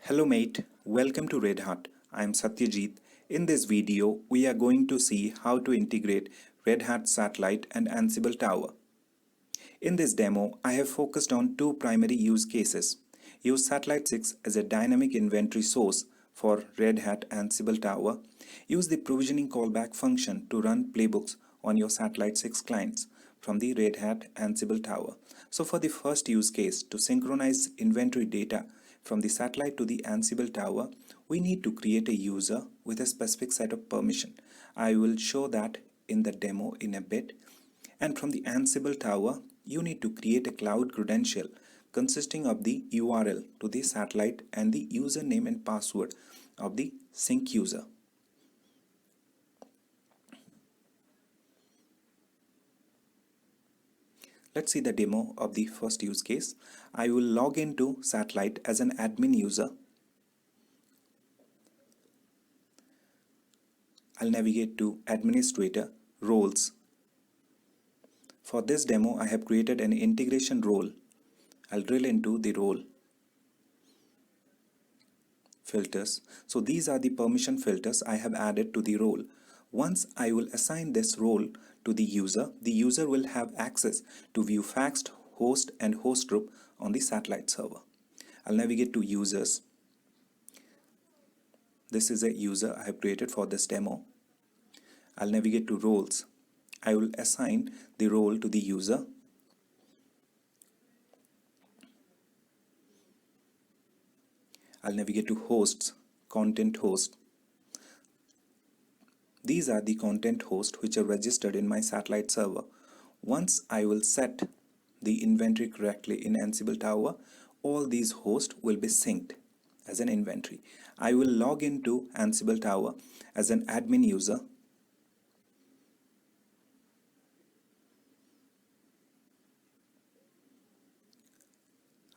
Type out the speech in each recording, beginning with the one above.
Hello mate, welcome to Red Hat. I am Satyajit. In this video, we are going to see how to integrate Red Hat Satellite and Ansible Tower. In this demo, I have focused on two primary use cases. Use Satellite 6 as a dynamic inventory source for Red Hat Ansible Tower. Use the provisioning callback function to run playbooks on your Satellite 6 clients from the Red Hat Ansible Tower. So for the first use case, to synchronize inventory data from the satellite to the Ansible Tower, we need to create a user with a specific set of permission. I will show that in the demo in a bit. And from the Ansible Tower, you need to create a cloud credential consisting of the URL to the satellite and the username and password of the sync user. Let's see the demo of the first use case. I will log into Satellite as an admin user. I'll navigate to Administrator, Roles. For this demo, I have created an integration role. I'll drill into the role. Filters. So these are the permission filters I have added to the role. Once I will assign this role to the user will have access to view faxed, host and host group on the satellite server. I'll navigate to users. This is a user I have created for this demo. I'll navigate to roles. I will assign the role to the user. I'll navigate to hosts, content host. These are the content hosts which are registered in my satellite server. Once I will set the inventory correctly in Ansible Tower, all these hosts will be synced as an inventory. I will log into Ansible Tower as an admin user.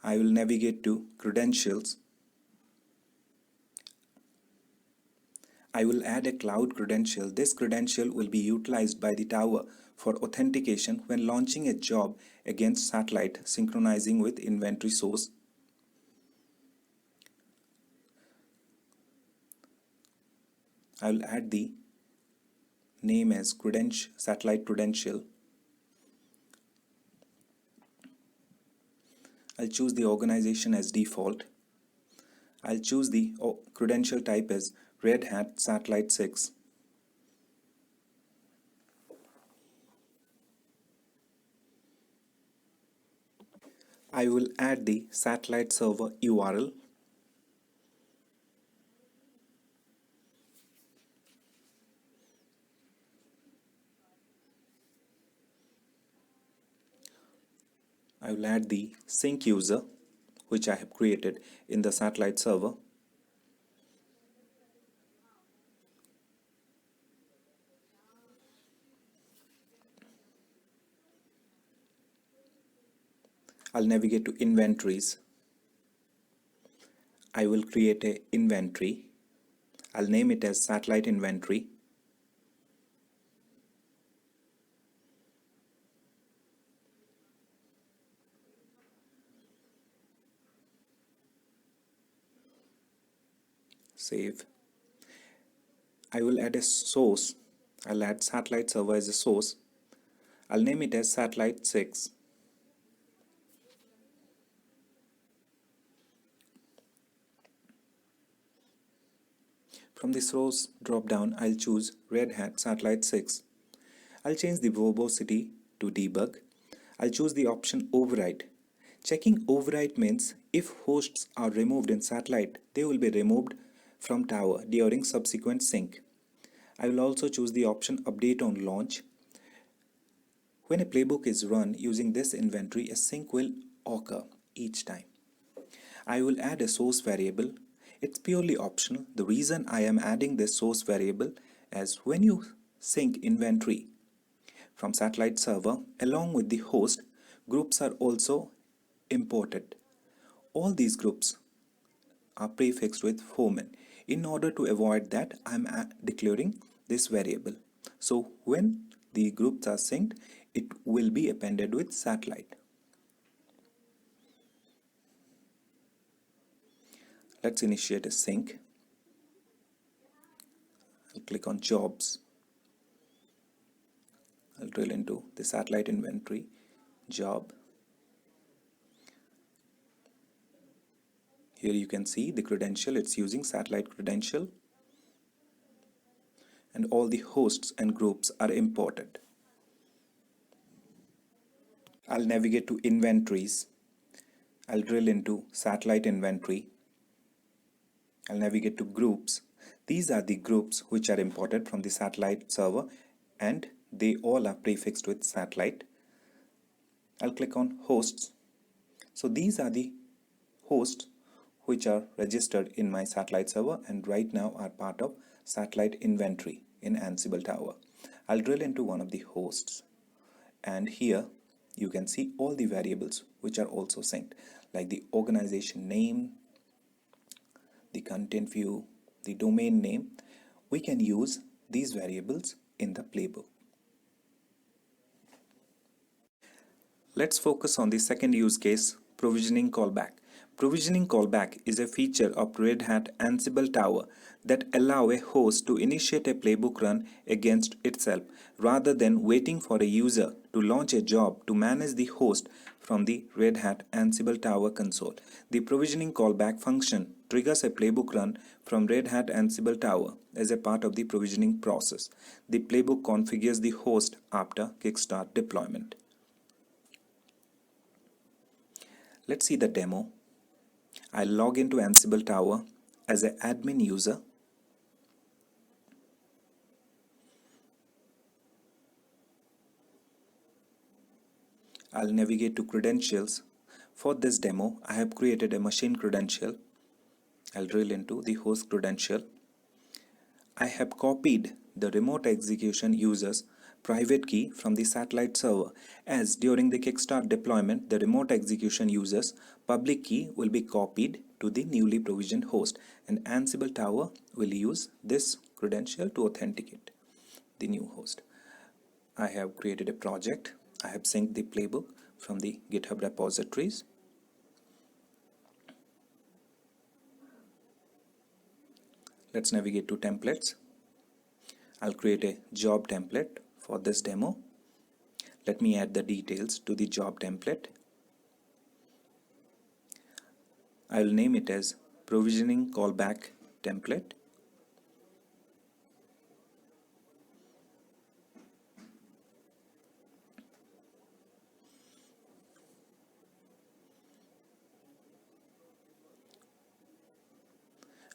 I will navigate to credentials. I will add a cloud credential. This credential will be utilized by the tower for authentication when launching a job against satellite synchronizing with inventory source. I will add the name as satellite credential. I'll choose the organization as default. I'll choose the credential type as Red Hat Satellite 6. I will add the satellite server URL. I will add the sync user which I have created in the satellite server. I'll navigate to inventories. I will create an inventory. I'll name it as satellite inventory. Save. I will add a source. I'll add satellite server as a source. I'll name it as satellite 6. From the source drop down, I'll choose Red Hat Satellite 6. I'll change the verbosity to debug. I'll choose the option override. Checking override means if hosts are removed in satellite, they will be removed from tower during subsequent sync. I will also choose the option update on launch. When a playbook is run using this inventory, a sync will occur each time. I will add a source variable. It's purely optional. The reason I am adding this source variable is when you sync inventory from satellite server along with the host, groups are also imported. All these groups are prefixed with foreman. In order to avoid that, I am declaring this variable. So when the groups are synced, it will be appended with satellite. Let's initiate a sync. I'll click on jobs. I'll drill into the satellite inventory job. Here you can see the credential, it's using satellite credential, and all the hosts and groups are imported. I'll navigate to inventories. I'll drill into satellite inventory. I'll navigate to groups. These are the groups which are imported from the satellite server, and they all are prefixed with satellite. I'll click on hosts. So these are the hosts which are registered in my satellite server and right now are part of satellite inventory in Ansible Tower. I'll drill into one of the hosts, and here you can see all the variables which are also synced, like the organization name, the content view, the domain name. We can use these variables in the playbook. Let's focus on the second use case, provisioning callback. Provisioning callback is a feature of Red Hat Ansible Tower that allow a host to initiate a playbook run against itself rather than waiting for a user to launch a job to manage the host from the Red Hat Ansible Tower console. The provisioning callback function triggers a playbook run from Red Hat Ansible Tower as a part of the provisioning process. The playbook configures the host after kickstart deployment. Let's see the demo. I'll log into Ansible Tower as an admin user. I'll navigate to credentials. For this demo, I have created a machine credential. I'll drill into the host credential. I have copied the remote execution user's private key from the satellite server, as during the kickstart deployment, the remote execution user's public key will be copied to the newly provisioned host, and Ansible Tower will use this credential to authenticate the new host. I have created a project. I have synced the playbook from the GitHub repositories. Let's navigate to templates. I'll create a job template for this demo. Let me add the details to the job template. I will name it as provisioning callback template.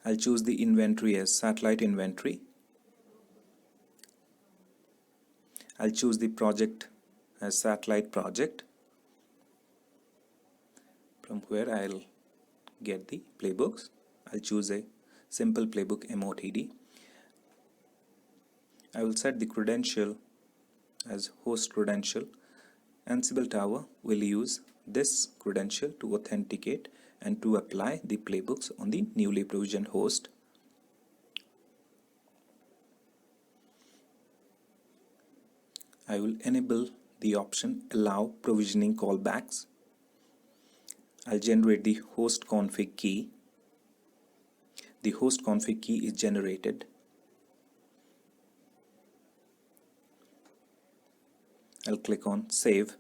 I'll choose the inventory as satellite inventory. I'll choose the project as satellite project, from where I'll get the playbooks. I'll choose a simple playbook MOTD. I will set the credential as host credential. Ansible Tower will use this credential to authenticate and to apply the playbooks on the newly provisioned host. I will enable the option allow provisioning callbacks. I'll generate the host config key. The host config key is generated. I'll click on save.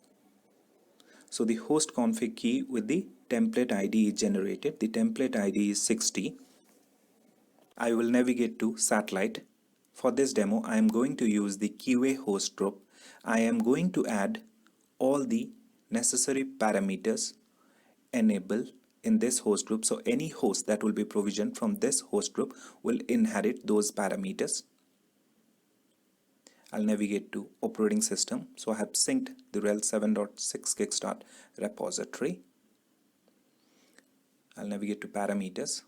So the host config key with the template ID is generated. The template ID is 60. I will navigate to satellite. For this demo, I am going to use the QA host group. I am going to add all the necessary parameters enable in this host group. So any host that will be provisioned from this host group will inherit those parameters. I'll navigate to operating system. So I have synced the RHEL 7.6 kickstart repository. I'll navigate to parameters.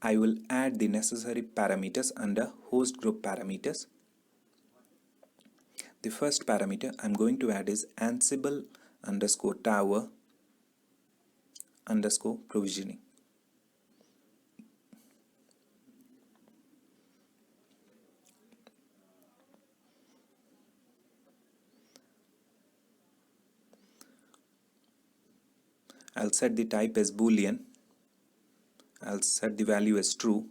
I will add the necessary parameters under host group parameters. The first parameter I'm going to add is Ansible _ tower _ provisioning. I'll set the type as Boolean. I'll set the value as true.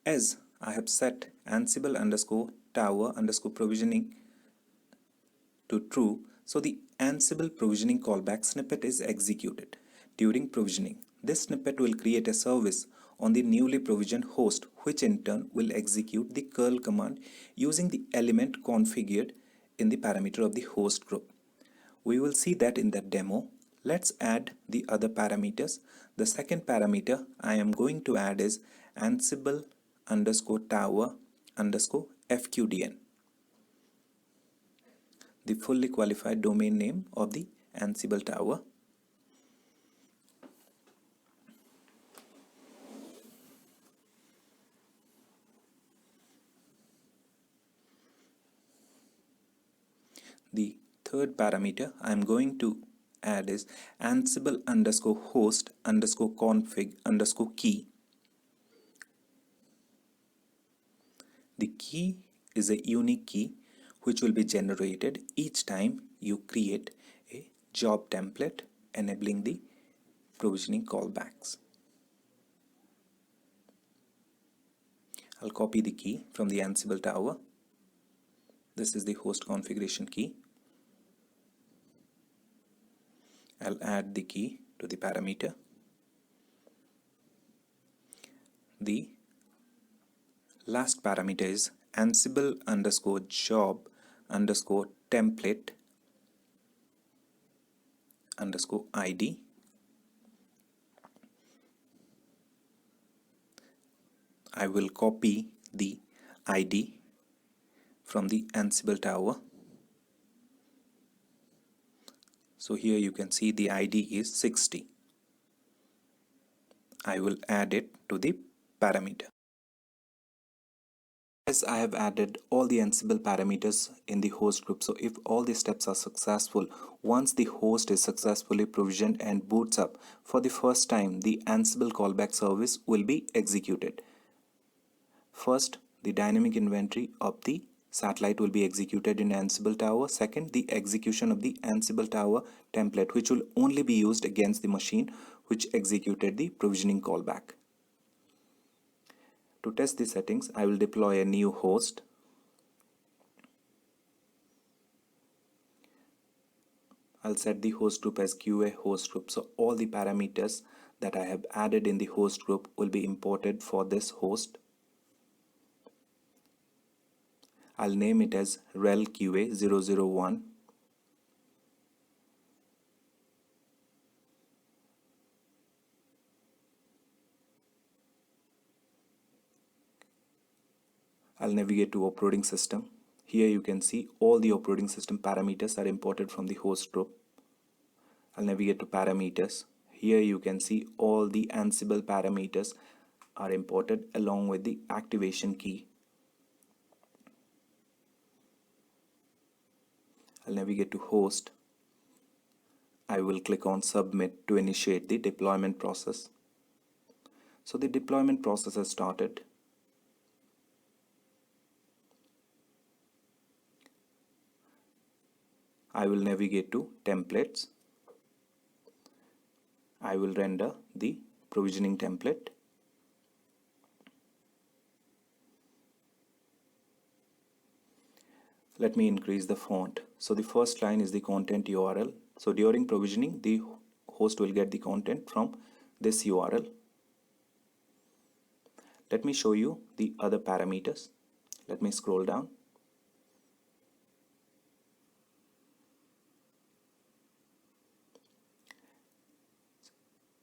As I have set Ansible underscore tower underscore provisioning to true, so the Ansible provisioning callback snippet is executed. During provisioning, this snippet will create a service on the newly provisioned host, which in turn will execute the curl command using the element configured in the parameter of the host group. We will see that in the demo. Let's add the other parameters. The second parameter I am going to add is Ansible underscore tower underscore FQDN, the fully qualified domain name of the Ansible tower. The third parameter I am going to add is Ansible underscore host underscore config underscore key. The key is a unique key which will be generated each time you create a job template enabling the provisioning callbacks. I'll copy the key from the Ansible tower. This is the host configuration key. I'll add the key to the parameter. The last parameter is Ansible underscore job underscore template underscore ID. I will copy the ID from the Ansible tower. So here you can see the ID is 60. I will add it to the parameter. As I have added all the Ansible parameters in the host group, so if all the steps are successful, once the host is successfully provisioned and boots up for the first time, the Ansible callback service will be executed. First, the dynamic inventory of the satellite will be executed in Ansible tower. Second, the execution of the Ansible tower template, which will only be used against the machine which executed the provisioning callback. To test the settings, I will deploy a new host. I'll set the host group as QA host group. So all the parameters that I have added in the host group will be imported for this host. I'll name it as rel QA 001. I'll navigate to operating system. Here you can see all the operating system parameters are imported from the host group. I'll navigate to parameters. Here you can see all the Ansible parameters are imported along with the activation key. I'll navigate to host. I will click on submit to initiate the deployment process. So the deployment process has started. I will navigate to templates. I will render the provisioning template. Let me increase the font. So the first line is the content URL. So during provisioning, the host will get the content from this URL. Let me show you the other parameters. Let me scroll down.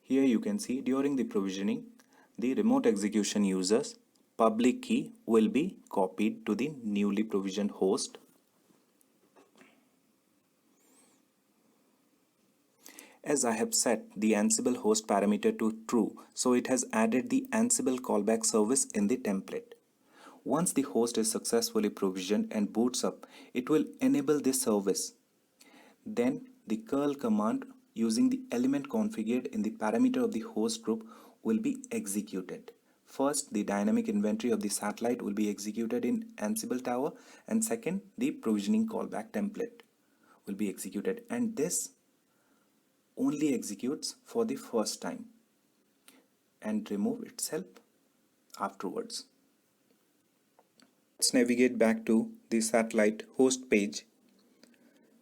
Here you can see during the provisioning, the remote execution user's public key will be copied to the newly provisioned host. As I have set the Ansible host parameter to true, so it has added the Ansible callback service in the template. Once the host is successfully provisioned and boots up, it will enable this service. Then the curl command using the element configured in the parameter of the host group will be executed. First, the dynamic inventory of the satellite will be executed in Ansible tower, and second, the provisioning callback template will be executed, and this only executes for the first time. and remove itself afterwards. Let's navigate back to the satellite host page,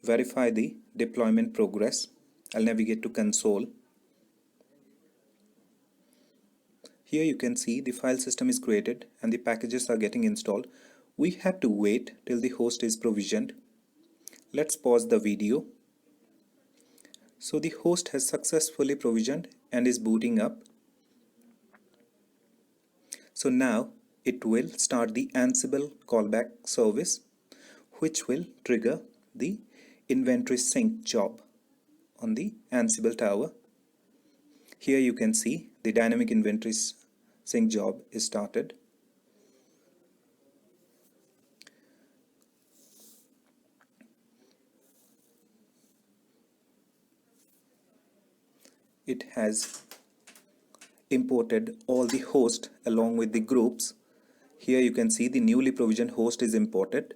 verify the deployment progress. I'll navigate to console. Here you can see the file system is created and the packages are getting installed. We have to wait till the host is provisioned. Let's pause the video. So the host has successfully provisioned and is booting up. So now it will start the Ansible callback service, which will trigger the inventory sync job on the Ansible Tower. Here you can see the dynamic inventory sync job is started. It has imported all the hosts along with the groups. Here you can see the newly provisioned host is imported.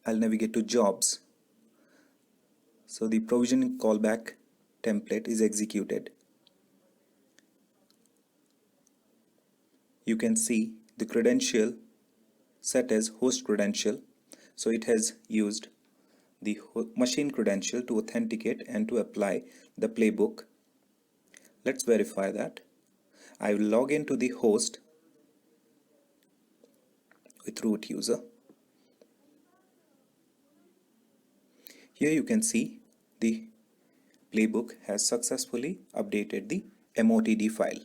I'll navigate to jobs. So the provisioning callback template is executed. You can see the credential set as host credential. So it has used the machine credential to authenticate and to apply the playbook. Let's verify that. I will log into the host with root user. Here you can see the playbook has successfully updated the MOTD file.